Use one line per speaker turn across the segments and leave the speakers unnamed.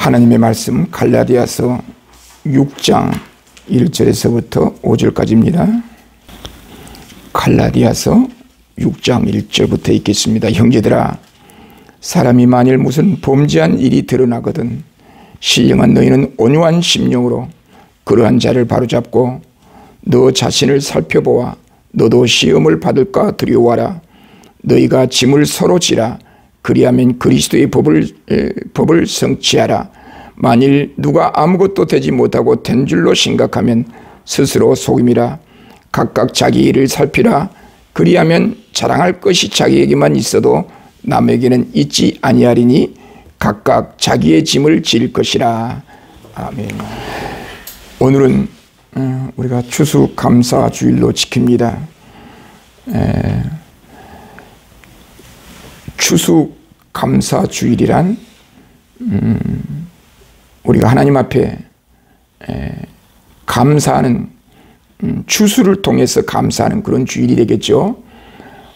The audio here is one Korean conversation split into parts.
하나님의 말씀 갈라디아서 6장 1절에서부터 5절까지입니다. 갈라디아서 6장 1절부터 읽겠습니다. 형제들아, 사람이 만일 무슨 범죄한 일이 드러나거든 신령한 너희는 온유한 심령으로 그러한 자를 바로잡고 너 자신을 살펴보아 너도 시험을 받을까 두려워하라. 너희가 짐을 서로 지라. 그리하면 그리스도의 법을 성취하라. 만일 누가 아무것도 되지 못하고 된 줄로 생각하면 스스로 속임이라. 각각 자기 일을 살피라. 그리하면 자랑할 것이 자기에게만 있어도 남에게는 있지 아니하리니 각각 자기의 짐을 질 것이라. 아멘. 오늘은 우리가 추수감사주일로 지킵니다. 추수감사주일이란 우리가 하나님 앞에 감사하는, 추수를 통해서 감사하는 그런 주일이 되겠죠.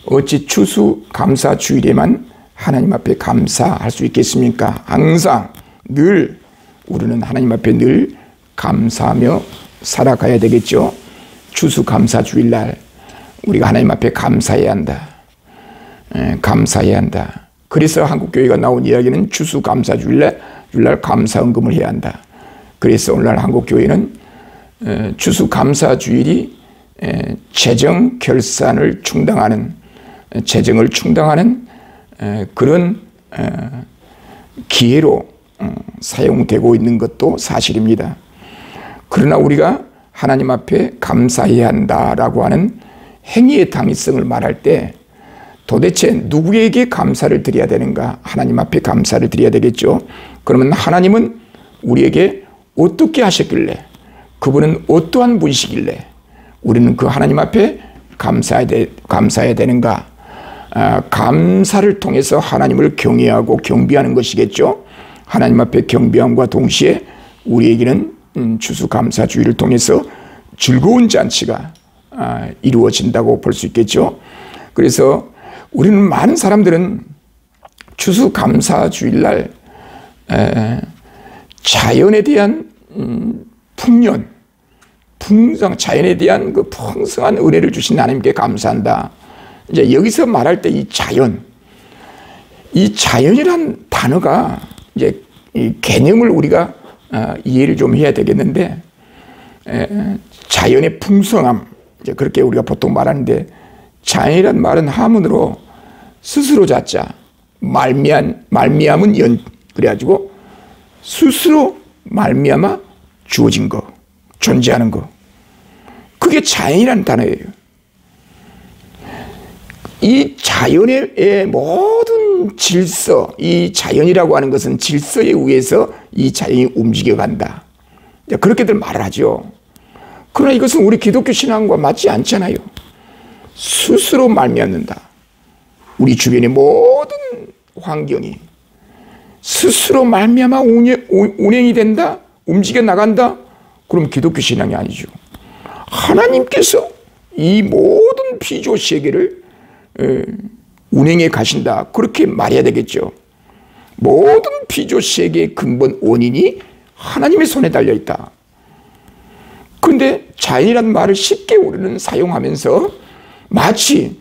어찌 추수감사주일에만 하나님 앞에 감사할 수 있겠습니까? 항상 늘 우리는 하나님 앞에 늘 감사하며 살아가야 되겠죠. 추수감사주일날 우리가 하나님 앞에 감사해야 한다. 감사해야 한다. 그래서 한국교회가 나온 이야기는 추수감사주일날 감사헌금을 해야 한다. 그래서 오늘날 한국교회는 추수감사주일이 재정 결산을 충당하는, 재정을 충당하는 그런 기회로 사용되고 있는 것도 사실입니다. 그러나 우리가 하나님 앞에 감사해야 한다라고 하는 행위의 당위성을 말할 때 도대체 누구에게 감사를 드려야 되는가? 하나님 앞에 감사를 드려야 되겠죠. 그러면 하나님은 우리에게 어떻게 하셨길래, 그분은 어떠한 분이시길래 우리는 그 하나님 앞에 감사해야 되는가? 감사를 통해서 하나님을 경외하고 경배하는 것이겠죠. 하나님 앞에 경배함과 동시에 우리에게는 추수감사주의를 통해서 즐거운 잔치가 이루어진다고 볼 수 있겠죠. 그래서 우리는, 많은 사람들은 추수감사주일날 자연에 대한 자연에 대한 그 풍성한 은혜를 주신 하나님께 감사한다. 이제 여기서 말할 때 이 자연이란 단어가 이제 이 개념을 우리가 이해를 좀 해야 되겠는데, 자연의 풍성함, 이제 그렇게 우리가 보통 말하는데, 자연이란 말은 하문으로 스스로 자자, 말미암은 연, 그래가지고 스스로 말미암아 주어진 거, 존재하는 거, 그게 자연이라는 단어예요. 이 자연의 모든 질서, 이 자연이라고 하는 것은 질서에 의해서 이 자연이 움직여간다, 그렇게들 말을 하죠. 그러나 이것은 우리 기독교 신앙과 맞지 않잖아요. 스스로 말미암는다. 우리 주변의 모든 환경이 스스로 말미암아 운행이 된다, 움직여 나간다. 그럼 기독교 신앙이 아니죠. 하나님께서 이 모든 피조 세계를 운행해 가신다, 그렇게 말해야 되겠죠. 모든 피조 세계의 근본 원인이 하나님의 손에 달려 있다. 그런데 자연이라는 말을 쉽게 우리는 사용하면서 마치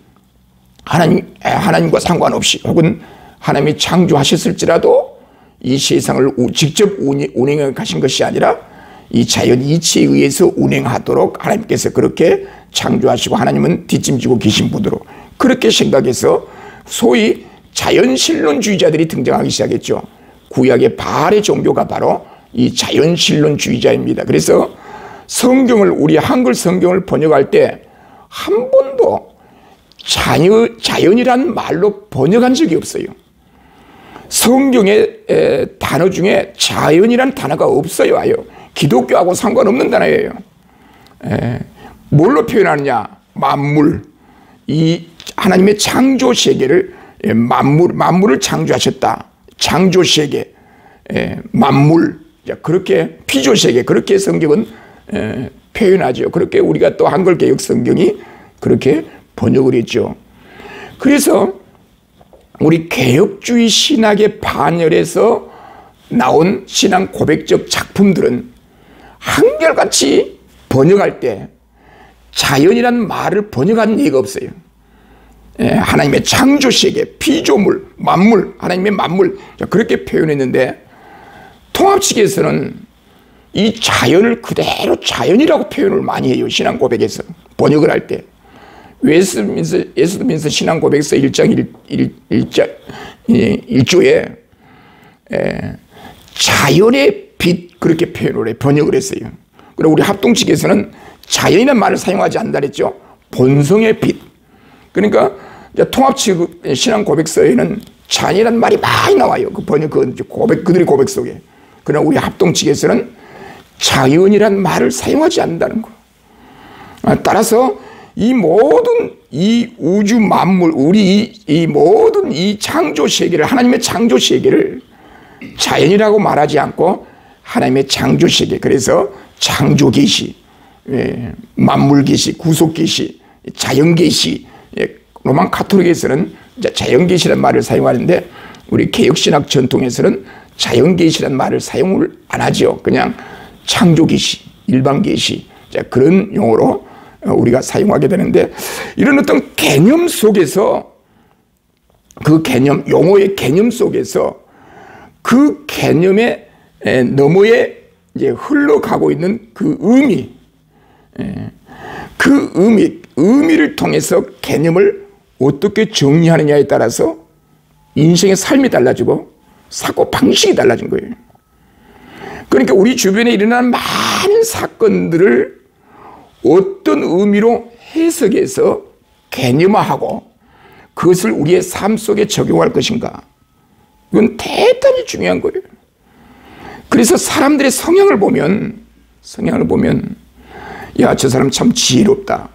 하나님과 상관없이, 혹은 하나님이 창조하셨을지라도 이 세상을 직접 운행해 가신 것이 아니라 이 자연 이치에 의해서 운행하도록 하나님께서 그렇게 창조하시고 하나님은 뒷짐지고 계신 분으로 그렇게 생각해서 소위 자연신론주의자들이 등장하기 시작했죠. 구약의 바알의 종교가 바로 이 자연신론주의자입니다. 그래서 성경을, 우리 한글 성경을 번역할 때 한 번도 자연이라는 말로 번역한 적이 없어요. 성경의 단어 중에 자연이라는 단어가 없어요. 아예 기독교하고 상관없는 단어예요. 뭘로 표현하느냐? 만물, 이 하나님의 창조 세계를, 만물을 창조하셨다. 창조 세계, 만물, 그렇게 피조 세계, 그렇게 성경은 표현하죠. 그렇게 우리가 또 한글 개역 성경이 그렇게 번역을 했죠. 그래서 우리 개혁주의 신학의 반열에서 나온 신앙 고백적 작품들은 한결같이 번역할 때 자연이란 말을 번역한 예가 없어요. 하나님의 창조세계, 피조물, 만물, 하나님의 만물, 그렇게 표현했는데 통합식에서는 이 자연을 그대로 자연이라고 표현을 많이 해요. 신앙 고백에서 번역을 할 때. 웨스트민스터 신앙 고백서 1장 1조에 자연의 빛 그렇게 표현을 해 번역을 했어요. 그리고 우리 합동측에서는 자연이라는 말을 사용하지 않는다 그랬죠. 본성의 빛. 그러니까 통합측 신앙 고백서에는 자연이라는 말이 많이 나와요. 그 번역 그들의 고백 속에. 그러나 우리 합동측에서는 자연이라는 말을 사용하지 않는다는 거. 따라서 이 모든 이 우주 만물, 우리 이 모든 이 창조 세계를, 하나님의 창조 세계를 자연이라고 말하지 않고 하나님의 창조 세계, 그래서 창조 계시, 만물 계시, 구속 계시, 자연 계시, 로만 카톨릭에서는 자연 계시라는 말을 사용하는데 우리 개혁신학 전통에서는 자연 계시라는 말을 사용을 안 하죠. 그냥 창조 계시, 일반 계시, 그런 용어로 우리가 사용하게 되는데, 이런 어떤 개념 속에서, 그 개념, 용어의 개념 속에서 그 개념의 너머에 이제 흘러가고 있는 그 의미, 그 의미를 통해서 개념을 어떻게 정리하느냐에 따라서 인생의 삶이 달라지고 사고 방식이 달라진 거예요. 그러니까 우리 주변에 일어나는 많은 사건들을 어떤 의미로 해석해서 개념화하고 그것을 우리의 삶 속에 적용할 것인가, 이건 대단히 중요한 거예요. 그래서 사람들의 성향을 보면 야, 저 사람 참 지혜롭다.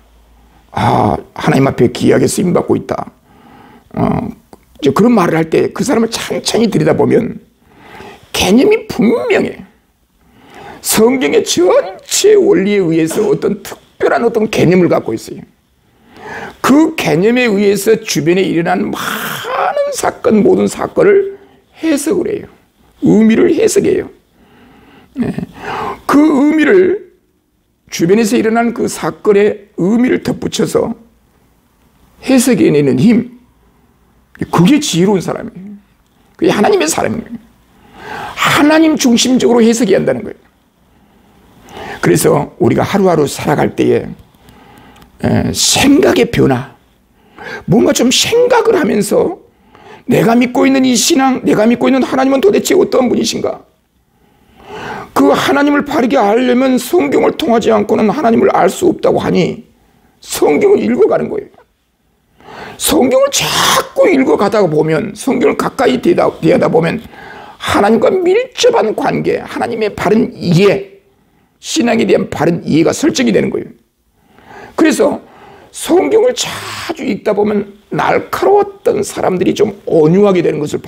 아, 하나님 앞에 귀하게 쓰임받고 있다. 그런 말을 할 때 그 사람을 천천히 들여다보면 개념이 분명해. 성경의 전체 원리에 의해서 어떤 특별한 어떤 개념을 갖고 있어요. 그 개념에 의해서 주변에 일어난 많은 사건, 모든 사건을 해석을 해요. 의미를 해석해요. 그 의미를, 주변에서 일어난 그 사건의 의미를 덧붙여서 해석해내는 힘, 그게 지혜로운 사람이에요. 그게 하나님의 사람이에요. 하나님 중심적으로 해석해야 한다는 거예요. 그래서 우리가 하루하루 살아갈 때에 생각의 변화, 뭔가 좀 생각을 하면서 내가 믿고 있는 이 신앙, 내가 믿고 있는 하나님은 도대체 어떤 분이신가? 그 하나님을 바르게 알려면 성경을 통하지 않고는 하나님을 알 수 없다고 하니 성경을 읽어가는 거예요. 성경을 자꾸 읽어가다가 보면, 성경을 가까이 대하다 보면 하나님과 밀접한 관계, 하나님의 바른 이해, 신앙에 대한 바른 이해가 설정이 되는 거예요. 그래서 성경을 자주 읽다 보면 날카로웠던 사람들이 좀 온유하게 되는 것을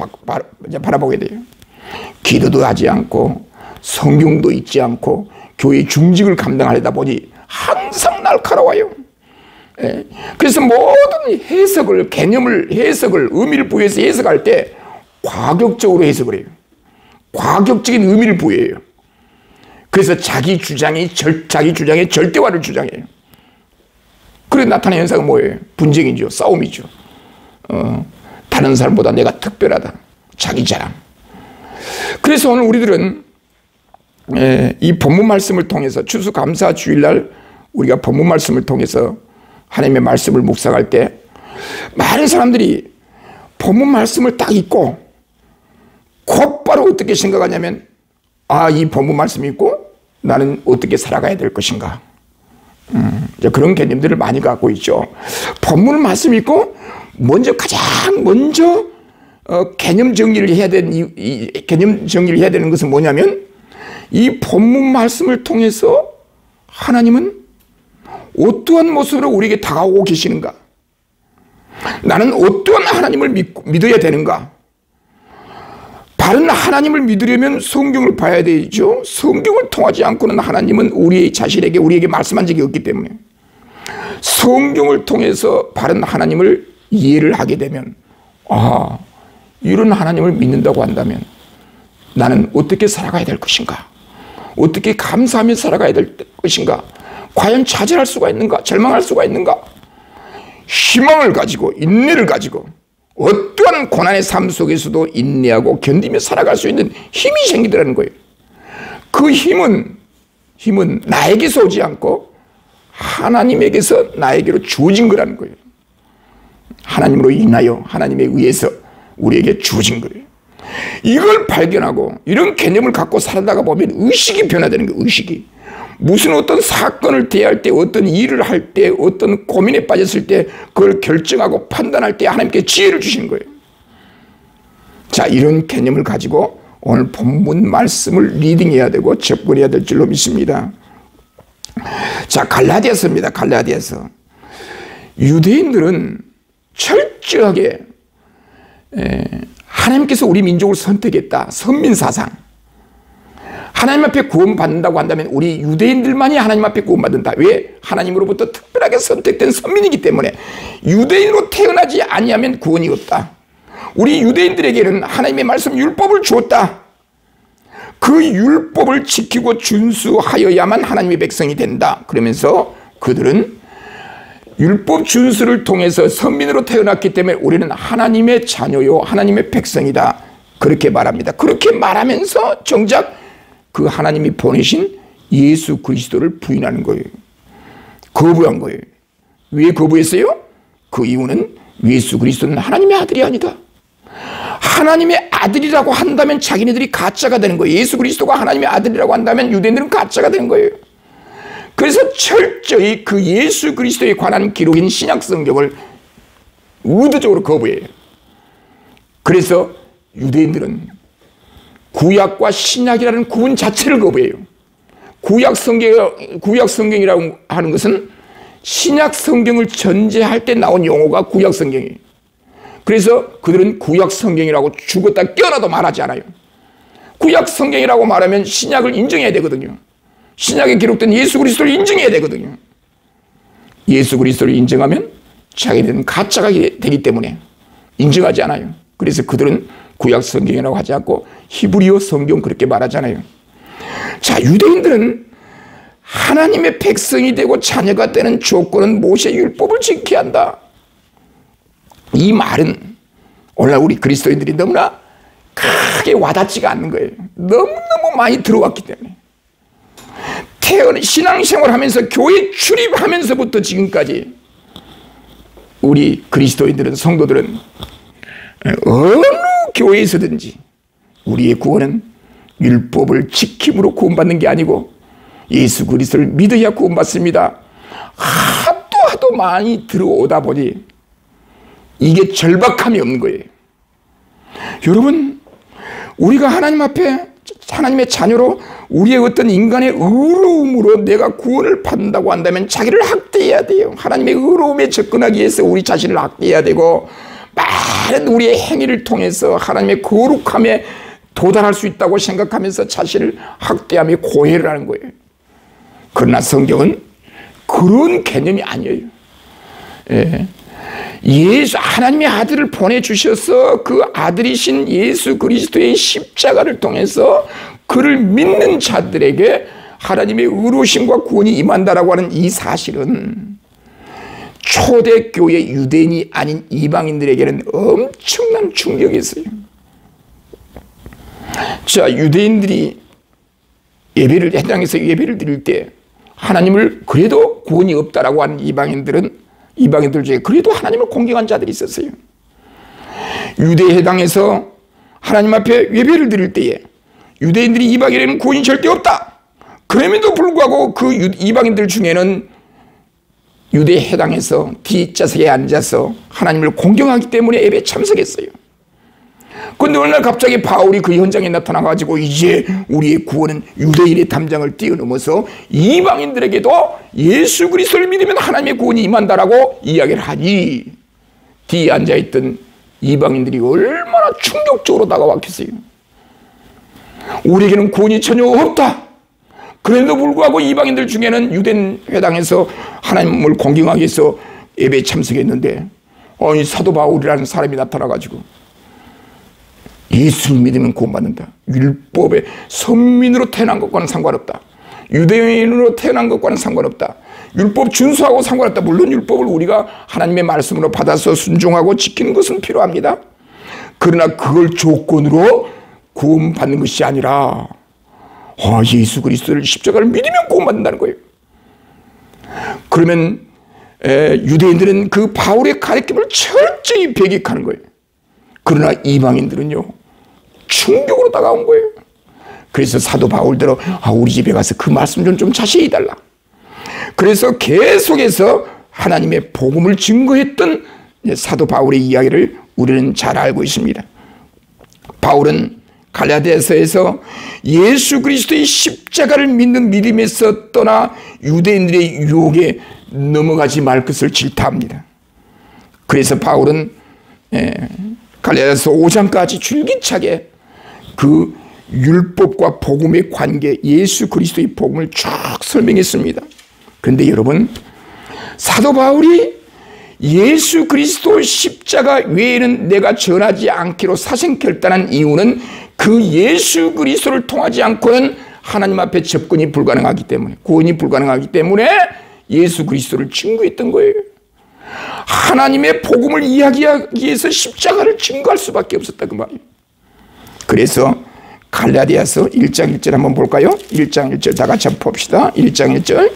바라보게 돼요. 기도도 하지 않고 성경도 읽지 않고 교회 중직을 감당하려다 보니 항상 날카로워요. 그래서 모든 해석을, 개념을, 해석을, 의미를 부여해서 해석할 때 과격적으로 해석을 해요. 과격적인 의미를 부여해요. 그래서 자기 주장의 절대화를 주장해요. 그래 나타나는 현상은 뭐예요? 분쟁이죠. 싸움이죠. 다른 사람보다 내가 특별하다. 자기 자랑. 그래서 오늘 우리들은 이 본문 말씀을 통해서, 추수감사 주일날 우리가 본문 말씀을 통해서 하나님의 말씀을 묵상할 때 많은 사람들이 본문 말씀을 딱 읽고 곧바로 어떻게 생각하냐면, 아, 이 본문 말씀이 있고 나는 어떻게 살아가야 될 것인가. 그런 개념들을 많이 갖고 있죠. 본문 말씀이 있고 가장 먼저 개념 정리를 해야 되는 개념 정리를 해야 되는 것은 뭐냐면, 이 본문 말씀을 통해서 하나님은 어떠한 모습으로 우리에게 다가오고 계시는가? 나는 어떠한 하나님을 믿어야 되는가? 바른 하나님을 믿으려면 성경을 봐야 되죠. 성경을 통하지 않고는 하나님은 우리에게 말씀한 적이 없기 때문에, 성경을 통해서 바른 하나님을 이해를 하게 되면, 아, 이런 하나님을 믿는다고 한다면 나는 어떻게 살아가야 될 것인가? 어떻게 감사하며 살아가야 될 것인가? 과연 좌절할 수가 있는가? 절망할 수가 있는가? 희망을 가지고 인내를 가지고 어떠한 고난의 삶 속에서도 인내하고 견디며 살아갈 수 있는 힘이 생기더라는 거예요. 그 힘은 나에게서 오지 않고 하나님에게서 나에게로 주어진 거라는 거예요. 하나님으로 인하여 하나님에 의해서 우리에게 주어진 거예요. 이걸 발견하고 이런 개념을 갖고 살다가 보면 의식이 변화되는 거예요. 의식이. 무슨 어떤 사건을 대할 때, 어떤 일을 할 때, 어떤 고민에 빠졌을 때 그걸 결정하고 판단할 때 하나님께 지혜를 주시는 거예요. 자, 이런 개념을 가지고 오늘 본문 말씀을 리딩해야 되고 접근해야 될 줄로 믿습니다. 자, 갈라디아서입니다. 갈라디아서. 유대인들은 철저하게 하나님께서 우리 민족을 선택했다. 선민사상. 하나님 앞에 구원받는다고 한다면 우리 유대인들만이 하나님 앞에 구원받는다. 왜? 하나님으로부터 특별하게 선택된 선민이기 때문에. 유대인으로 태어나지 아니하면 구원이 없다. 우리 유대인들에게는 하나님의 말씀 율법을 주었다. 그 율법을 지키고 준수하여야만 하나님의 백성이 된다. 그러면서 그들은 율법 준수를 통해서 선민으로 태어났기 때문에 우리는 하나님의 자녀요 하나님의 백성이다. 그렇게 말합니다. 그렇게 말하면서 정작 그 하나님이 보내신 예수 그리스도를 부인하는 거예요. 거부한 거예요. 왜 거부했어요? 그 이유는 예수 그리스도는 하나님의 아들이 아니다. 하나님의 아들이라고 한다면 자기네들이 가짜가 되는 거예요. 예수 그리스도가 하나님의 아들이라고 한다면 유대인들은 가짜가 되는 거예요. 그래서 철저히 그 예수 그리스도에 관한 기록인 신약 성경을 의도적으로 거부해요. 그래서 유대인들은 구약과 신약이라는 구분 자체를 거부해요. 구약 성경이라고 하는 것은 신약 성경을 전제할 때 나온 용어가 구약 성경이에요. 그래서 그들은 구약 성경이라고 죽었다 깨어나도 말하지 않아요. 구약 성경이라고 말하면 신약을 인정해야 되거든요. 신약에 기록된 예수 그리스도를 인정해야 되거든요. 예수 그리스도를 인정하면 자기들은 가짜가 되기 때문에 인정하지 않아요. 그래서 그들은 구약 성경이라고 하지 않고 히브리어 성경 그렇게 말하잖아요. 자, 유대인들은 하나님의 백성이 되고 자녀가 되는 조건은 모세 율법을 지켜야 한다. 이 말은 오늘 우리 그리스도인들이 너무나 크게 와닿지가 않는 거예요. 너무너무 많이 들어왔기 때문에. 신앙생활 하면서 교회 출입하면서부터 지금까지 우리 그리스도인들은, 성도들은 어느 교회에서든지 우리의 구원은 율법을 지킴으로 구원받는 게 아니고 예수 그리스도를 믿어야 구원받습니다. 하도 많이 들어오다 보니 이게 절박함이 없는 거예요. 여러분, 우리가 하나님 앞에 하나님의 자녀로 우리의 어떤 인간의 의로움으로 내가 구원을 받는다고 한다면 자기를 학대해야 돼요. 하나님의 의로움에 접근하기 위해서 우리 자신을 학대해야 되고 많은 우리의 행위를 통해서 하나님의 거룩함에 도달할 수 있다고 생각하면서 자신을 학대하며 고해를 하는 거예요. 그러나 성경은 그런 개념이 아니에요. 하나님의 아들을 보내주셔서 그 아들이신 예수 그리스도의 십자가를 통해서 그를 믿는 자들에게 하나님의 의로우심과 구원이 임한다라고 하는 이 사실은 초대교회 유대인이 아닌 이방인들에게는 엄청난 충격이었어요. 자, 유대인들이 해당에서 예배를 드릴 때 하나님을 그래도 구원이 없다라고 하는 이방인들 중에 그래도 하나님을 공경한 자들이 있었어요. 유대 해당에서 하나님 앞에 예배를 드릴 때에 유대인들이 이방인에게는 구원이 절대 없다. 그럼에도 불구하고 그 이방인들 중에는 유대 해당에서 뒷좌석에 앉아서 하나님을 공경하기 때문에 예배에 참석했어요. 그런데 어느 날 갑자기 바울이 그 현장에 나타나가지고 이제 우리의 구원은 유대인의 담장을 뛰어넘어서 이방인들에게도 예수 그리스도를 믿으면 하나님의 구원이 임한다라고 이야기를 하니 뒤에 앉아있던 이방인들이 얼마나 충격적으로 다가왔겠어요. 우리에게는 구원이 전혀 없다. 그런데도 불구하고 이방인들 중에는 유대 회당에서 하나님을 공경하기 위해서 예배에 참석했는데 사도 바울이라는 사람이 나타나가지고 예수를 믿으면 구원받는다. 율법의 선민으로 태어난 것과는 상관없다. 유대인으로 태어난 것과는 상관없다. 율법 준수하고 상관없다. 물론 율법을 우리가 하나님의 말씀으로 받아서 순종하고 지키는 것은 필요합니다. 그러나 그걸 조건으로 구원받는 것이 아니라 예수 그리스도를 십자가를 믿으면 구원받는다는 거예요. 그러면 유대인들은 그 바울의 가르침을 철저히 배격하는 거예요. 그러나 이방인들은요, 충격으로 다가온 거예요. 그래서 사도 바울대로 우리 집에 가서 그 말씀 좀 자세히 달라. 그래서 계속해서 하나님의 복음을 증거했던 사도 바울의 이야기를 우리는 잘 알고 있습니다. 바울은 갈라디아서에서 예수 그리스도의 십자가를 믿는 믿음에서 떠나 유대인들의 유혹에 넘어가지 말 것을 질타합니다. 그래서 바울은 갈라디아서 5장까지 줄기차게 그 율법과 복음의 관계, 예수 그리스도의 복음을 쭉 설명했습니다. 그런데 여러분, 사도 바울이 예수 그리스도 십자가 외에는 내가 전하지 않기로 사생결단한 이유는 그 예수 그리스도를 통하지 않고는 하나님 앞에 접근이 불가능하기 때문에, 구원이 불가능하기 때문에 예수 그리스도를 증거했던 거예요. 하나님의 복음을 이야기하기 위해서 십자가를 증거할 수밖에 없었다 그 말이에요. 그래서 갈라디아서 1장 1절 한번 볼까요? 1장 1절 다 같이 한번 봅시다. 1장 1절.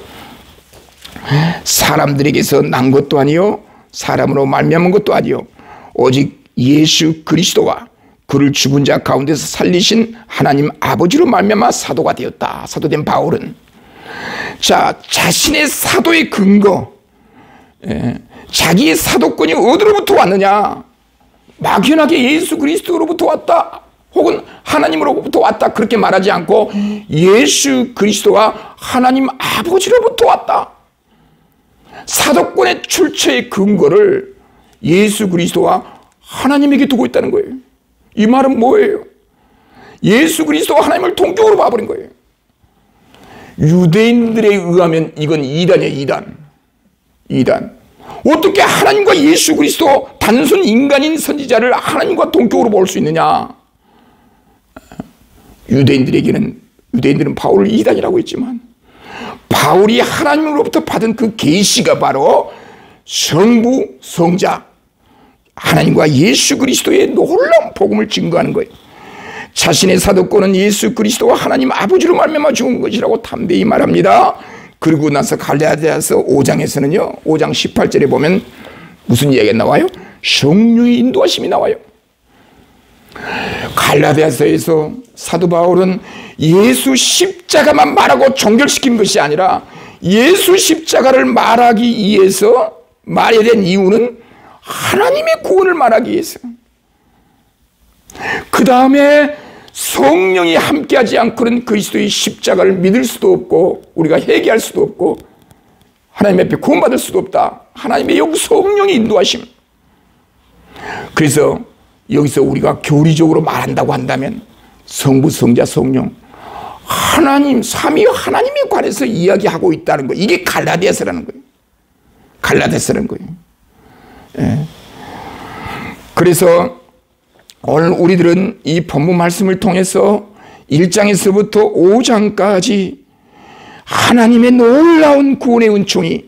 사람들에게서 난 것도 아니요 사람으로 말미암은 것도 아니요 오직 예수 그리스도와 그를 죽은 자 가운데서 살리신 하나님 아버지로 말미암아 사도가 되었다. 사도된 바울은 자신의 사도의 근거, 자기의 사도권이 어디로부터 왔느냐? 막연하게 예수 그리스도로부터 왔다, 혹은 하나님으로부터 왔다, 그렇게 말하지 않고 예수 그리스도와 하나님 아버지로부터 왔다. 사도권의 출처의 근거를 예수 그리스도와 하나님에게 두고 있다는 거예요. 이 말은 뭐예요? 예수 그리스도와 하나님을 동격으로 봐버린 거예요. 유대인들에 의하면 이건 이단이에요. 이단. 어떻게 하나님과 예수 그리스도 단순 인간인 선지자를 하나님과 동격으로 볼 수 있느냐? 유대인들은 바울을 이단이라고 했지만 바울이 하나님으로부터 받은 그 계시가 바로 성부, 성자, 하나님과 예수 그리스도의 놀라운 복음을 증거하는 거예요. 자신의 사도권은 예수 그리스도와 하나님 아버지로 말미암아 죽은 것이라고 담대히 말합니다. 그리고 나서 갈라디아서 5장에서는요, 5장 18절에 보면 무슨 이야기가 나와요? 성령의 인도하심이 나와요. 갈라디아서에서 사도 바울은 예수 십자가만 말하고 종결시킨 것이 아니라 예수 십자가를 말하기 위해서 말해야 된 이유는 하나님의 구원을 말하기 위해서, 그 다음에 성령이 함께하지 않고는 그리스도의 십자가를 믿을 수도 없고 우리가 회개할 수도 없고 하나님 앞에 구원받을 수도 없다. 하나님의 성령의 인도하심. 그래서 여기서 우리가 교리적으로 말한다고 한다면 성부, 성자, 성령, 하나님, 삼위 하나님에 관해서 이야기하고 있다는 거예요. 이게 갈라디아서라는 거예요. 갈라디아서라는 거예요. 예. 그래서 오늘 우리들은 이 본문 말씀을 통해서 1장에서부터 5장까지 하나님의 놀라운 구원의 은총이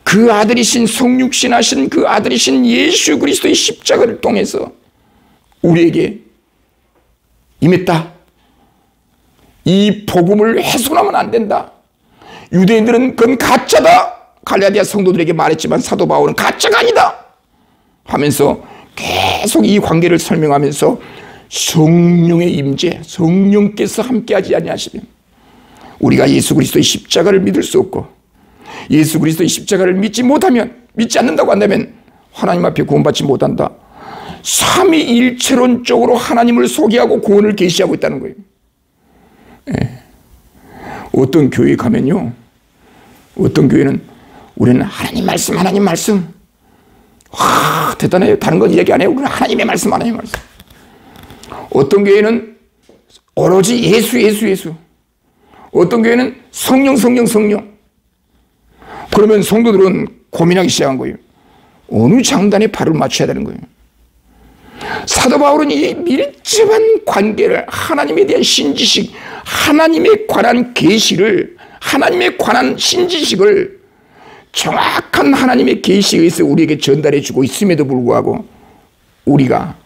그 아들이신 성육신하신 그 아들이신 예수 그리스도의 십자가를 통해서 우리에게 임했다. 이 복음을 훼손하면 안 된다. 유대인들은 그건 가짜다. 갈라디아 성도들에게 말했지만 사도 바울은 가짜가 아니다 하면서 계속 이 관계를 설명하면서 성령의 임재, 성령께서 함께하지 아니하시면 우리가 예수 그리스도의 십자가를 믿을 수 없고, 예수 그리스도의 십자가를 믿지 않는다고 한다면 하나님 앞에 구원받지 못한다. 삼위일체론적으로 하나님을 소개하고 구원을 계시하고 있다는 거예요. 예. 어떤 교회에 가면요, 어떤 교회는 우리는 하나님 말씀, 와, 대단해요. 다른 건 이야기 안 해요. 우리는 하나님의 말씀. 어떤 교회는 오로지 예수. 어떤 교회는 성령. 그러면 성도들은 고민하기 시작한 거예요. 어느 장단에 발을 맞춰야 되는 거예요. 사도 바울은 이 밀접한 관계를, 하나님에 대한 신지식, 하나님에 관한 계시를, 하나님에 관한 신지식을 정확한 하나님의 계시에 의해서 우리에게 전달해 주고 있음에도 불구하고 우리가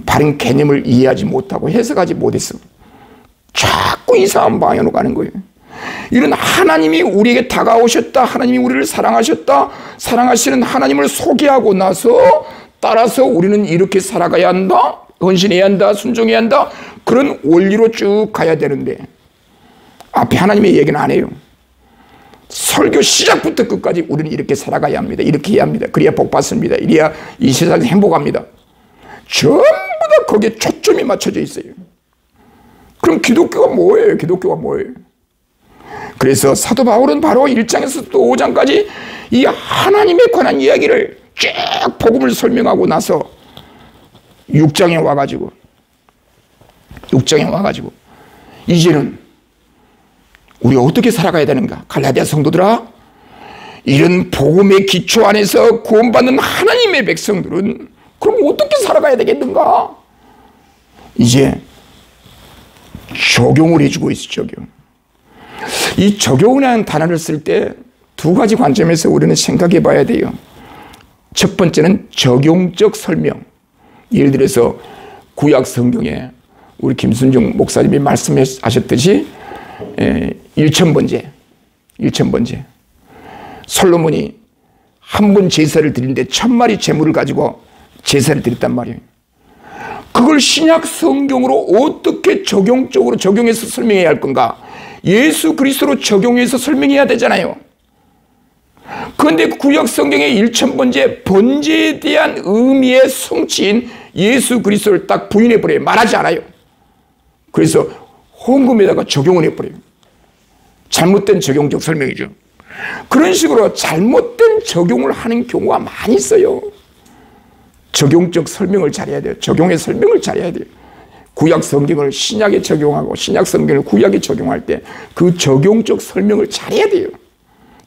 바른 개념을 이해하지 못하고 해석하지 못해서 자꾸 이상한 방향으로 가는 거예요. 이런 하나님이 우리에게 다가오셨다, 하나님이 우리를 사랑하셨다, 사랑하시는 하나님을 소개하고 나서 따라서 우리는 이렇게 살아가야 한다, 헌신해야 한다, 순종해야 한다, 그런 원리로 쭉 가야 되는데 앞에 하나님의 얘기는 안 해요. 설교 시작부터 끝까지 우리는 이렇게 살아가야 합니다, 이렇게 해야 합니다, 그래야 복 받습니다, 이래야 이 세상에서 행복합니다. 전부 다 거기에 초점이 맞춰져 있어요. 그럼 기독교가 뭐예요? 기독교가 뭐예요? 그래서 사도 바울은 바로 1장에서 또 5장까지 이 하나님에 관한 이야기를 쭉 복음을 설명하고 나서 6장에 와가지고 이제는 우리가 어떻게 살아가야 되는가? 갈라디아 성도들아, 이런 복음의 기초 안에서 구원받는 하나님의 백성들은 그럼 어떻게 살아가야 되겠는가? 이제 적용을 해주고 있어. 적용. 이 적용이라는 단어를 쓸 때 두 가지 관점에서 우리는 생각해 봐야 돼요. 첫 번째는 적용적 설명. 예를 들어서 구약 성경에 우리 김순종 목사님이 말씀하셨듯이 1000번째 솔로몬이 한 번 제사를 드리는데 1000마리 제물을 가지고 제사를 드렸단 말이에요. 그걸 신약 성경으로 어떻게 적용적으로 적용해서 설명해야 할 건가? 예수 그리스도로 적용해서 설명해야 되잖아요. 그런데 구약 성경의 1000번째 번제에 대한 의미의 성취인 예수 그리스도를 딱 부인해버려요. 말하지 않아요. 그래서 헌금에다가 적용을 해버려요. 잘못된 적용적 설명이죠. 그런 식으로 잘못된 적용을 하는 경우가 많이 있어요. 적용적 설명을 잘해야 돼요. 적용의 설명을 잘해야 돼요. 구약 성경을 신약에 적용하고 신약 성경을 구약에 적용할 때 그 적용적 설명을 잘해야 돼요.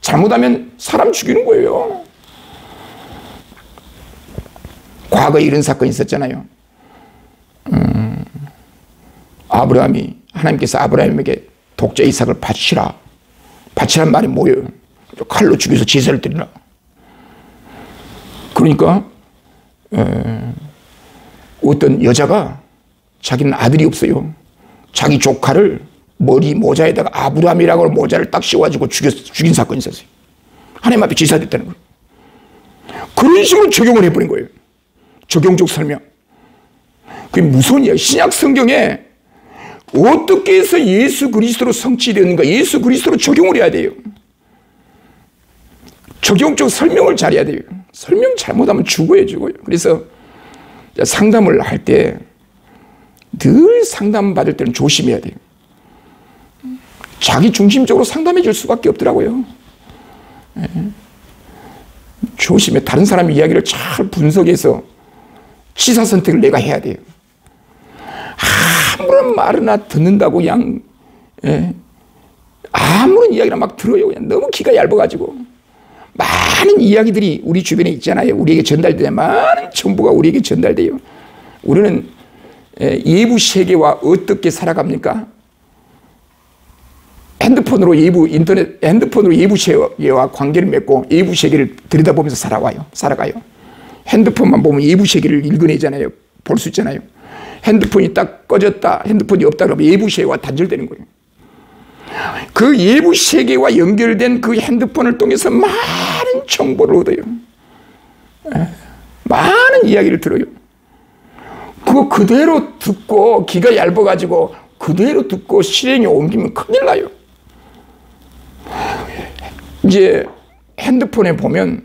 잘못하면 사람 죽이는 거예요. 과거에 이런 사건이 있었잖아요. 아브라함이, 하나님께서 아브라함에게 독자 이삭을 바치란 말이 뭐예요? 칼로 죽여서 제사를 드리라. 그러니까 어떤 여자가, 자기는 아들이 없어요, 자기 조카를 머리 모자에다가 아브라함이라고 모자를 딱 씌워가지고 죽인 사건이 있었어요. 하나님 앞에 제사됐다는 거예요. 그런 식으로 적용을 해버린 거예요. 적용적 설명. 그게 무슨 이야기? 신약 성경에 어떻게 해서 예수 그리스도로 성취되는가? 예수 그리스도로 적용을 해야 돼요. 적용적 설명을 잘해야 돼요. 설명 잘못하면 죽어요. 그래서 상담을 할 때 늘 상담 받을 때는 조심해야 돼요. 자기 중심적으로 상담해 줄 수밖에 없더라고요. 조심해. 다른 사람 이야기를 잘 분석해서 취사 선택을 내가 해야 돼요. 아무런 말이나 듣는다고 그냥 아무런 이야기나 막 들어요. 그냥 너무 귀가 얇아가지고. 많은 이야기들이 우리 주변에 있잖아요. 우리에게 전달돼요. 많은 정보가 우리에게 전달돼요. 우리는 예부 세계와 어떻게 살아갑니까? 핸드폰으로 예부 세계와 관계를 맺고 예부 세계를 들여다보면서 살아가요. 핸드폰만 보면 예부 세계를 읽어내잖아요. 볼 수 있잖아요. 핸드폰이 딱 꺼졌다, 핸드폰이 없다 그러면 예부 세계와 단절되는 거예요. 그 예부 세계와 연결된 그 핸드폰을 통해서 많은 정보를 얻어요. 많은 이야기를 들어요. 그거 그대로 듣고 귀가 얇아가지고 그대로 듣고 실행에 옮기면 큰일 나요. 이제 핸드폰에 보면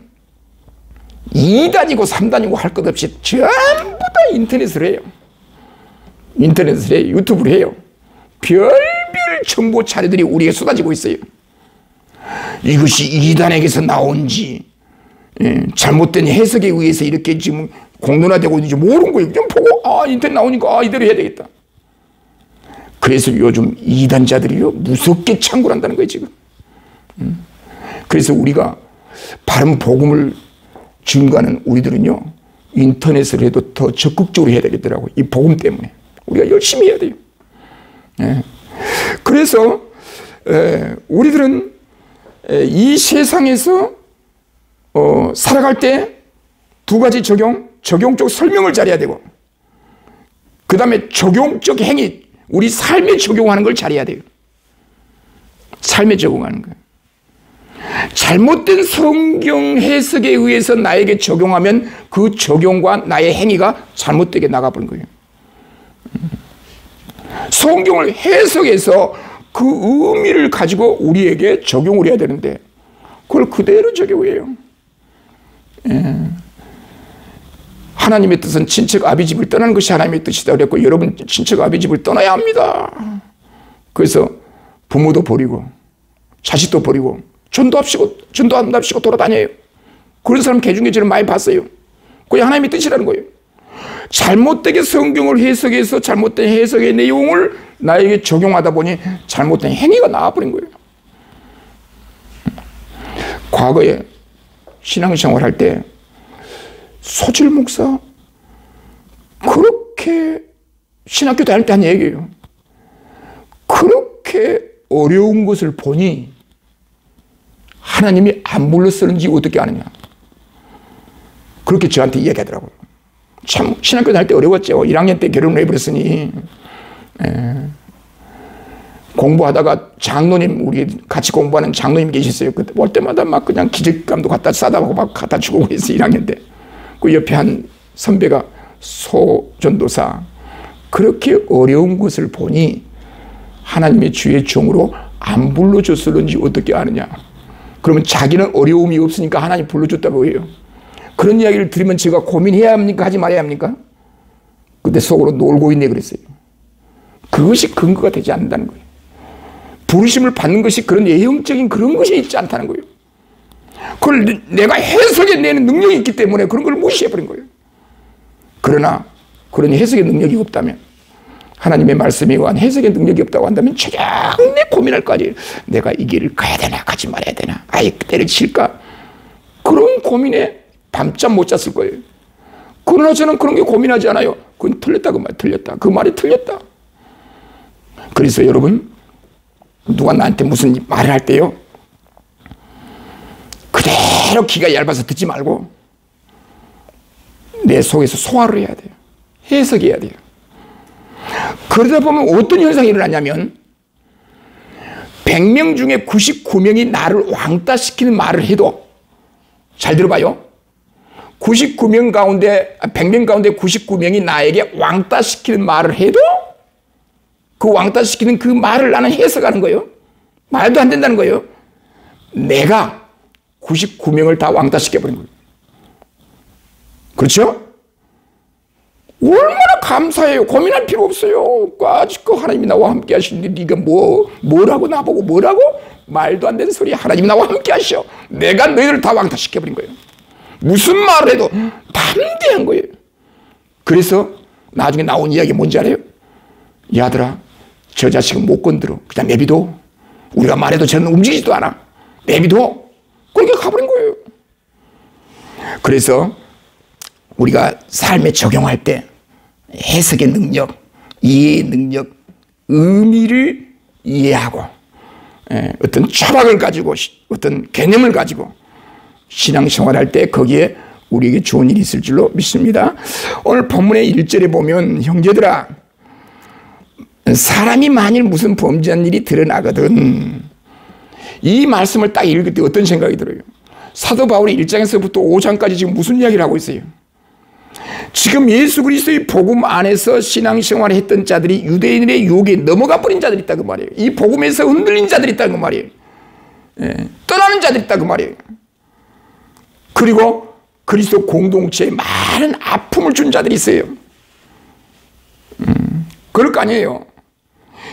2단이고 3단이고 할 것 없이 전부 다 인터넷을 해요. 유튜브를 해요. 별별 정보 자료들이 우리에게 쏟아지고 있어요. 이것이 2단에게서 나온지 잘못된 해석에 의해서 이렇게 지금 공론화되고 있는지 모르는 거예요. 그냥 보고 인터넷 나오니까 이대로 해야 되겠다. 그래서 요즘 2단자들이요 무섭게 창궐한다는 거예요 지금. 그래서 우리가 바른 복음을 증거하는 우리들은요 인터넷을 해도 더 적극적으로 해야 되겠더라고요. 이 복음 때문에. 우리가 열심히 해야 돼요. 예. 그래서 우리들은 이 세상에서 살아갈 때 두 가지 적용적 설명을 잘해야 되고, 그 다음에 적용적 행위, 우리 삶에 적용하는 걸 잘해야 돼요. 삶에 적용하는 거예요. 잘못된 성경 해석에 의해서 나에게 적용하면 그 적용과 나의 행위가 잘못되게 나가버린 거예요. 성경을 해석해서 그 의미를 가지고 우리에게 적용을 해야 되는데 그걸 그대로 적용해요. 예. 하나님의 뜻은 친척 아비 집을 떠나는 것이 하나님의 뜻이다 그랬고, 여러분 친척 아비 집을 떠나야 합니다. 그래서 부모도 버리고 자식도 버리고 전도 안 합시고 돌아다녀요. 그런 사람 개중에 저는 많이 봤어요. 그게 하나님의 뜻이라는 거예요. 잘못되게 성경을 해석해서 잘못된 해석의 내용을 나에게 적용하다 보니 잘못된 행위가 나와버린 거예요. 과거에 신앙생활 할 때 소질 목사 그렇게 신학교 다닐 때 한 얘기예요. 그렇게 어려운 것을 보니 하나님이 안 불렀었는지 어떻게 아느냐. 그렇게 저한테 이야기하더라고요. 참 신학교 다닐 때 어려웠죠. 1학년 때 결혼을 해버렸으니. 공부하다가 장로님, 우리 같이 공부하는 장로님 계셨어요. 그때 올 때마다 막 그냥 기적감도 갖다 싸다 보고 막 갖다 주고 그랬어요. 1학년 때. 그 옆에 한 선배가 소전도사, 그렇게 어려운 것을 보니 하나님의 주의 종으로 안 불러줬을는지 어떻게 아느냐. 그러면 자기는 어려움이 없으니까 하나님 불러줬다고 해요. 그런 이야기를 들으면 제가 고민해야 합니까? 하지 말아야 합니까? 그때 속으로 놀고 있네 그랬어요. 그것이 근거가 되지 않는다는 거예요. 부르심을 받는 것이 그런 예형적인 그런 것이 있지 않다는 거예요. 그걸 내가 해석해내는 능력이 있기 때문에 그런 걸 무시해버린 거예요. 그러나 그런 해석의 능력이 없다면, 하나님의 말씀에 의한 해석의 능력이 없다고 한다면 최장내 고민할 거지. 내가 이 길을 가야 되나 가지 말아야 되나, 아예 때려칠까, 그런 고민에 밤잠 못 잤을 거예요. 그러나 저는 그런 게 고민하지 않아요. 그건 틀렸다 그 말, 틀렸다 그 말이 틀렸다. 그래서 여러분, 누가 나한테 무슨 말을 할 때요, 그대로 귀가 얇아서 듣지 말고 내 속에서 소화를 해야 돼요. 해석해야 돼요. 그러다 보면 어떤 현상이 일어나냐면 100명 중에 99명이 나를 왕따시키는 말을 해도, 잘 들어봐요, 99명 가운데 100명 가운데 99명이 나에게 왕따시키는 말을 해도 그 왕따시키는 그 말을 나는 해석하는 거예요. 말도 안 된다는 거예요. 내가 99명을 다 왕따시켜버린 거예요. 그렇죠? 얼마나 감사해요. 고민할 필요 없어요. 아직도 하나님이 나와 함께 하시는데 네가 뭐라고 나보고 뭐라고? 말도 안 되는 소리. 하나님이 나와 함께 하셔. 내가 너희를 다 왕따시켜버린 거예요. 무슨 말을 해도 담대한 거예요. 그래서 나중에 나온 이야기 뭔지 알아요? 야들아, 저 자식은 못 건드려. 그냥 내비둬. 우리가 말해도 저는 움직이지도 않아. 내비둬. 그렇게 가버린 거예요. 그래서 우리가 삶에 적용할 때 해석의 능력, 이해의 능력, 의미를 이해하고 어떤 철학을 가지고 어떤 개념을 가지고 신앙생활할 때 거기에 우리에게 좋은 일이 있을 줄로 믿습니다. 오늘 본문의 1절에 보면, 형제들아, 사람이 만일 무슨 범죄한 일이 드러나거든. 이 말씀을 딱 읽을 때 어떤 생각이 들어요? 사도 바울이 1장에서부터 5장까지 지금 무슨 이야기를 하고 있어요? 지금 예수 그리스도의 복음 안에서 신앙생활을 했던 자들이 유대인의 유혹에 넘어가 버린 자들이 있다 그 말이에요. 이 복음에서 흔들린 자들이 있다 그 말이에요. 떠나는 자들이 있다 그 말이에요. 그리고 그리스도 공동체에 많은 아픔을 준 자들이 있어요. 그럴 거 아니에요.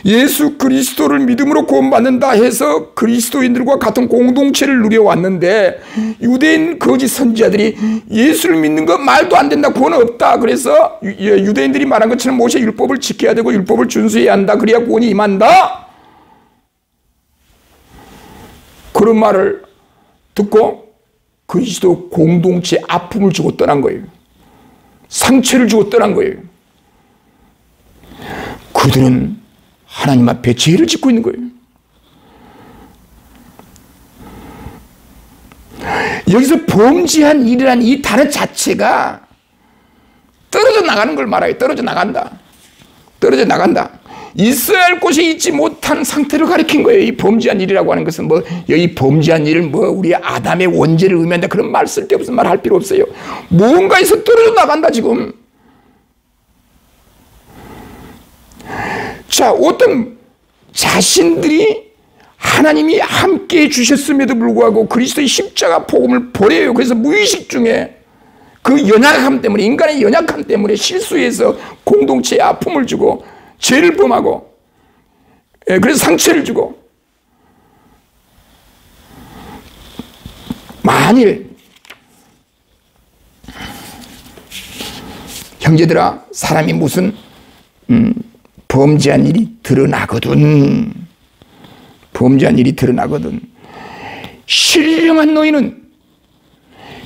예수 그리스도를 믿음으로 구원받는다 해서 그리스도인들과 같은 공동체를 누려왔는데, 유대인 거짓 선지자들이 예수를 믿는 거 말도 안 된다, 구원 없다. 그래서 유대인들이 말한 것처럼 모세 율법을 지켜야 되고 율법을 준수해야 한다, 그래야 구원이 임한다, 그런 말을 듣고 그리스도 공동체에 아픔을 주고 떠난 거예요. 상처를 주고 떠난 거예요. 그들은 하나님 앞에 죄를 짓고 있는 거예요. 여기서 범죄한 일이라는 이 단어 자체가 떨어져 나가는 걸 말해요. 떨어져 나간다. 떨어져 나간다. 있어야 할 곳에 있지 못한 상태를 가리킨 거예요. 이 범죄한 일이라고 하는 것은 이 범죄한 일을 우리 아담의 원죄를 의미한다. 그런 말 쓸데없는 말 할 필요 없어요. 무언가에서 떨어져 나간다, 지금. 자, 어떤 자신들이 하나님이 함께 해주셨음에도 불구하고 그리스도의 십자가 복음을 버려요. 그래서 무의식 중에 그 연약함 때문에, 인간의 연약함 때문에 실수해서 공동체에 아픔을 주고 죄를 범하고, 그래서 상처를 주고, 만일 형제들아, 사람이 무슨 범죄한 일이 드러나거든, 범죄한 일이 드러나거든, 신령한 너희는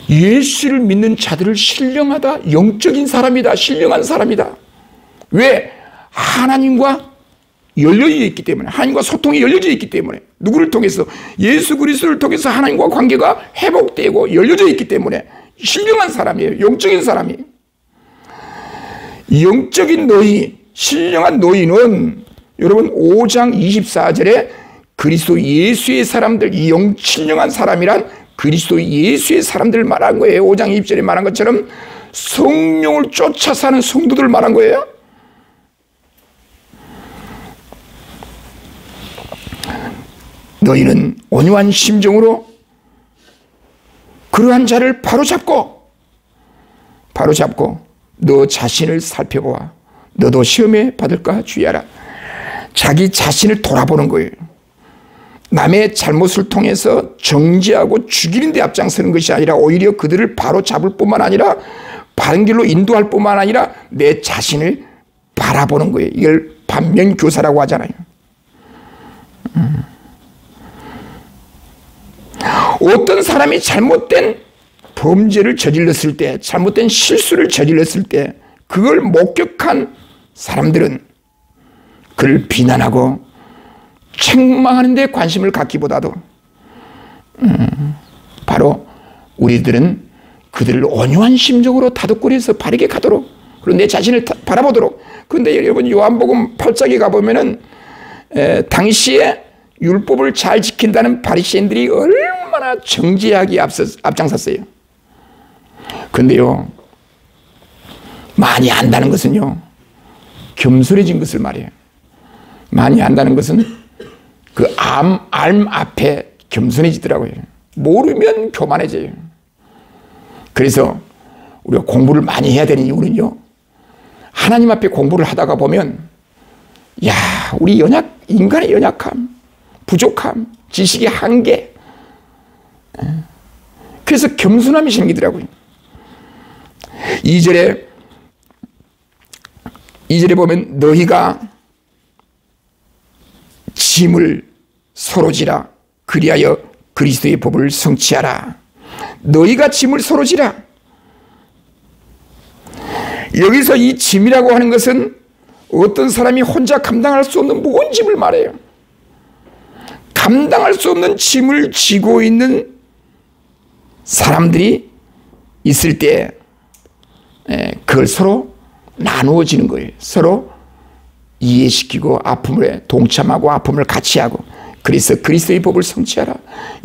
예수를 믿는 자들을 신령하다, 영적인 사람이다, 신령한 사람이다. 왜? 하나님과 열려져 있기 때문에, 하나님과 소통이 열려져 있기 때문에, 누구를 통해서? 예수 그리스도를 통해서 하나님과 관계가 회복되고 열려져 있기 때문에 신령한 사람이에요. 영적인 사람이에요. 영적인 너희, 신령한 너희는 여러분 5장 24절에 그리스도 예수의 사람들, 이 신령한 사람이란 그리스도 예수의 사람들을 말한 거예요. 5장 20절에 말한 것처럼 성령을 쫓아 사는 성도들을 말한 거예요. 너희는 온유한 심정으로 그러한 자를 바로잡고 너 자신을 살펴보아. 너도 시험에 받을까 주의하라. 자기 자신을 돌아보는 거예요. 남의 잘못을 통해서 정죄하고 죽이는 데 앞장서는 것이 아니라 오히려 그들을 바로잡을 뿐만 아니라 바른 길로 인도할 뿐만 아니라 내 자신을 바라보는 거예요. 이걸 반면교사라고 하잖아요. 어떤 사람이 잘못된 범죄를 저질렀을 때, 잘못된 실수를 저질렀을 때 그걸 목격한 사람들은 그를 비난하고 책망하는 데 관심을 갖기보다도 바로 우리들은 그들을 온유한 심정으로 다독거려서 바르게 가도록, 그리고 내 자신을 바라보도록. 그런데 여러분 요한복음 8장에 가보면은 당시에 율법을 잘 지킨다는 바리새인들이 얼마나 정죄하게 앞장섰어요. 그런데요, 많이 안다는 것은요, 겸손해진 것을 말해요. 많이 안다는 것은 그 알 앞에 겸손해지더라고요. 모르면 교만해져요. 그래서 우리가 공부를 많이 해야 되는 이유는요, 하나님 앞에 공부를 하다가 보면, 야, 우리 인간의 연약함, 부족함, 지식의 한계, 그래서 겸손함이 생기더라고요. 2절에 보면 너희가 짐을 서로 지라. 그리하여 그리스도의 법을 성취하라. 너희가 짐을 서로 지라. 여기서 이 짐이라고 하는 것은 어떤 사람이 혼자 감당할 수 없는 무거운 짐을 말해요. 감당할 수 없는 짐을 지고 있는 사람들이 있을 때 그걸 서로 나누어지는 거예요. 서로 이해시키고 아픔에 동참하고 아픔을 같이 하고. 그래서 그리스도의 법을 성취하라.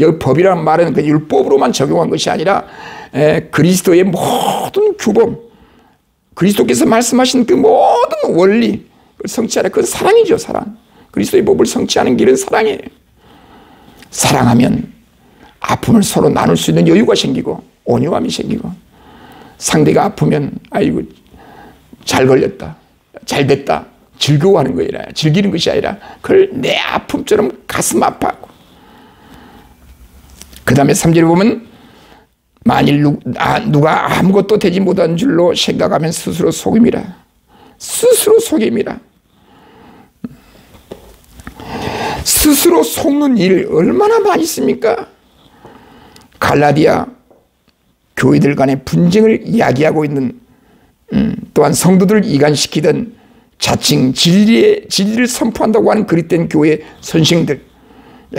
여기 법이라는 말은 그 율법으로만 적용한 것이 아니라 그리스도의 모든 규범, 그리스도께서 말씀하신 그 모든 원리 성취하라. 그건 사랑이죠. 사랑. 그리스도의 법을 성취하는 길은 사랑이에요. 사랑하면 아픔을 서로 나눌 수 있는 여유가 생기고 온유함이 생기고, 상대가 아프면 아이고 잘 걸렸다, 잘 됐다, 즐거워하는 거이라, 즐기는 것이 아니라 그걸 내 아픔처럼 가슴 아파하고. 그 다음에 3절에 보면 만일 누가 아무것도 되지 못한 줄로 생각하면 스스로 속임이라. 스스로 속임이라. 스스로 속는 일 얼마나 많이 있습니까? 갈라디아 교회들 간의 분쟁을 이야기하고 있는 또한 성도들을 이간시키던 자칭 진리를 선포한다고 하는 그릇된 교회 선생들,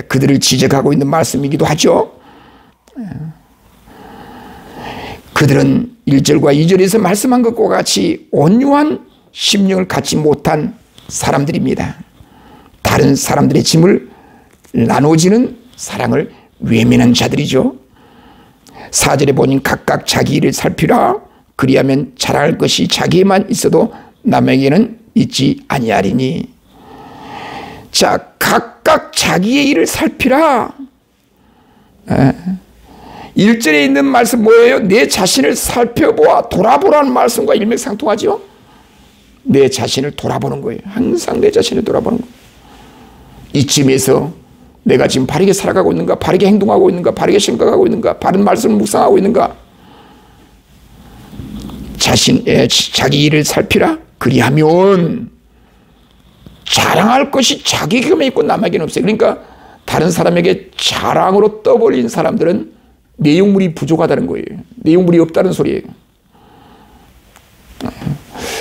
그들을 지적하고 있는 말씀이기도 하죠. 그들은 1절과 2절에서 말씀한 것과 같이 온유한 심령을 갖지 못한 사람들입니다. 다른 사람들의 짐을 나눠지는 사랑을 외면한 자들이죠. 4절에 보니 각각 자기 일을 살피라. 그리하면 자랑할 것이 자기에만 있어도 남에게는 있지 아니하리니. 자, 각각 자기의 일을 살피라. 1절에 있는 말씀 뭐예요? 내 자신을 살펴보아 돌아보라는 말씀과 일맥상통하죠. 내 자신을 돌아보는 거예요. 항상 내 자신을 돌아보는 거예요. 이쯤에서 내가 지금 바르게 살아가고 있는가, 바르게 행동하고 있는가, 바르게 생각하고 있는가, 바른 말씀을 묵상하고 있는가. 자기 일을 살피라. 그리하면 자랑할 것이 자기에게만 있고 남에게는 없어요. 그러니까 다른 사람에게 자랑으로 떠벌린 사람들은 내용물이 부족하다는 거예요. 내용물이 없다는 소리예요.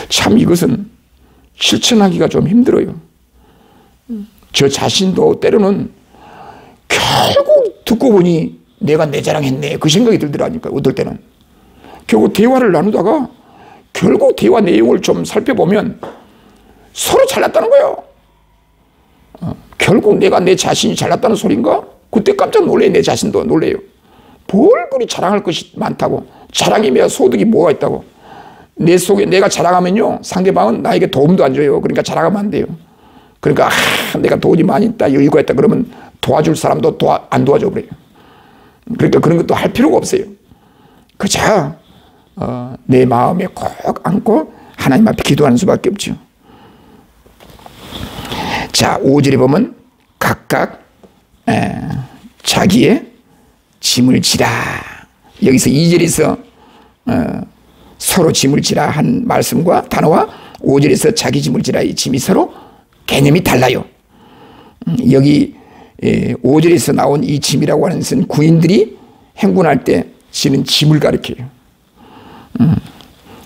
참 이것은 실천하기가 좀 힘들어요. 저 자신도 때로는 결국 듣고 보니 내가 내 자랑했네 그 생각이 들더라니까. 어떨 때는 결국 대화를 나누다가 결국 대화 내용을 좀 살펴보면 서로 잘났다는 거예요. 결국 내가 내 자신이 잘났다는 소린가? 그때 깜짝 놀래요. 내 자신도 놀래요. 뭘 그리 자랑할 것이 많다고. 자랑이면 소득이 뭐가 있다고. 내 속에 내가 자랑하면요 상대방은 나에게 도움도 안 줘요. 그러니까 자랑하면 안 돼요. 그러니까 내가 돈이 많이 있다, 여유가 있다 그러면 도와줄 사람도 안 도와줘 그래요. 그러니까 그런 것도 할 필요가 없어요. 그저 내 마음에 꼭 안고 하나님 앞에 기도하는 수밖에 없죠. 자, 5절에 보면 각각 자기의 짐을 지라. 여기서 2절에서 서로 짐을 지라 한 말씀과 단어와 5절에서 자기 짐을 지라 이 짐이 서로 개념이 달라요. 여기 5절에서 나온 이 짐이라고 하는 것은 군인들이 행군할 때 지는 짐을 가리켜요.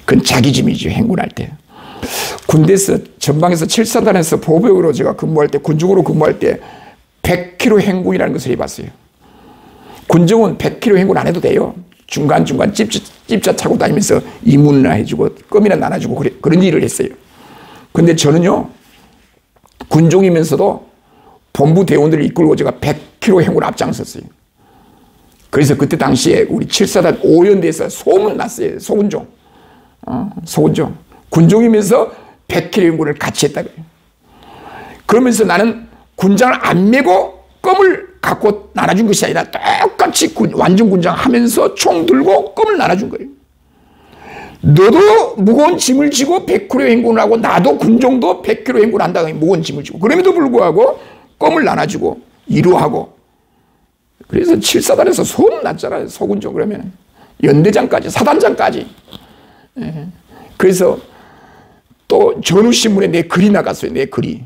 그건 자기 짐이죠. 행군할 때. 군대에서 전방에서 7사단에서 보병으로 제가 근무할 때, 군중으로 근무할 때 100km 행군이라는 것을 해봤어요. 군중은 100km 행군 안 해도 돼요. 중간중간 찝자 타고 다니면서 이문이나 해주고 껌이나 나눠주고 그런 일을 했어요. 근데 저는요 군종이면서도 본부 대원들을 이끌고 제가 100km 행군을 앞장섰어요. 그래서 그때 당시에 우리 7사단 5연대에서 소문 났어요. 소군종. 소군종. 군종이면서 100km 행군을 같이 했다고요. 그러면서 나는 군장을 안 메고 껌을 갖고 나눠준 것이 아니라 똑같이 완전 군장 하면서 총 들고 껌을 나눠준 거예요. 너도 무거운 짐을 지고 100km 행군을 하고 나도 군종도 100km 행군을 한다고 무거운 짐을 지고 그럼에도 불구하고 껌을 나눠주고 이루하고 그래서 7사단에서 소문났잖아요. 소군종 그러면 연대장까지 사단장까지. 그래서 또 전후신문에 내 글이 나갔어요. 내 글이.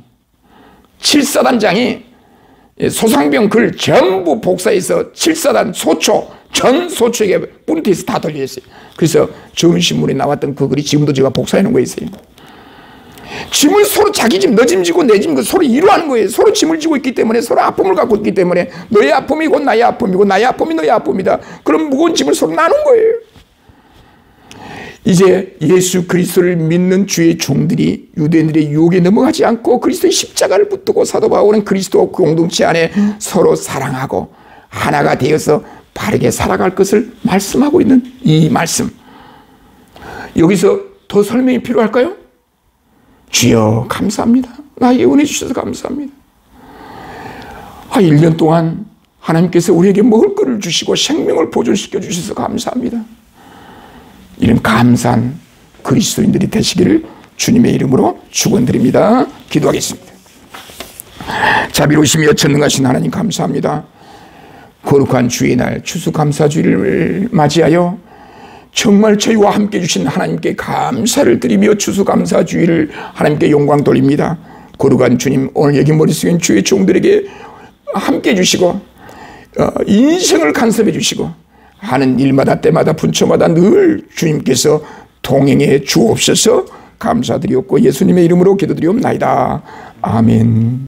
7사단장이 소상병 글 전부 복사해서 7사단 소초 전 소초에게 프린트해서 다 돌려줬어요. 그래서 전신문에 나왔던 그 글이 지금도 제가 복사해 놓은 거 있어요. 짐을 서로 자기 짐, 너 짐 지고 내 짐 서로 이루하는 거예요. 서로 짐을 지고 있기 때문에 서로 아픔을 갖고 있기 때문에 너의 아픔이 곧 나의 아픔이고 나의 아픔이 너의 아픔이다. 그럼 무거운 짐을 서로 나눈 거예요. 이제 예수 그리스도를 믿는 주의 종들이 유대인들의 유혹에 넘어가지 않고 그리스도의 십자가를 붙들고 사도 바울은 그리스도 공동체 안에 서로 사랑하고 하나가 되어서 바르게 살아갈 것을 말씀하고 있는 이 말씀. 여기서 더 설명이 필요할까요? 주여 감사합니다. 나에게 은혜 주셔서 감사합니다. 1년 동안 하나님께서 우리에게 먹을 것을 주시고 생명을 보존시켜 주셔서 감사합니다. 이런 감사한 그리스도인들이 되시기를 주님의 이름으로 축원드립니다. 기도하겠습니다. 자비로우시며 전능하신 하나님 감사합니다. 거룩한 주의 날 추수감사주일을 맞이하여 정말 저희와 함께 주신 하나님께 감사를 드리며 추수감사주일을 하나님께 영광 돌립니다. 거룩한 주님, 오늘 여기 머릿속에 주의 종들에게 함께 주시고 인생을 간섭해 주시고 하는 일마다 때마다 분초마다 늘 주님께서 동행해 주옵소서. 감사드리옵고 예수님의 이름으로 기도드리옵나이다. 아멘.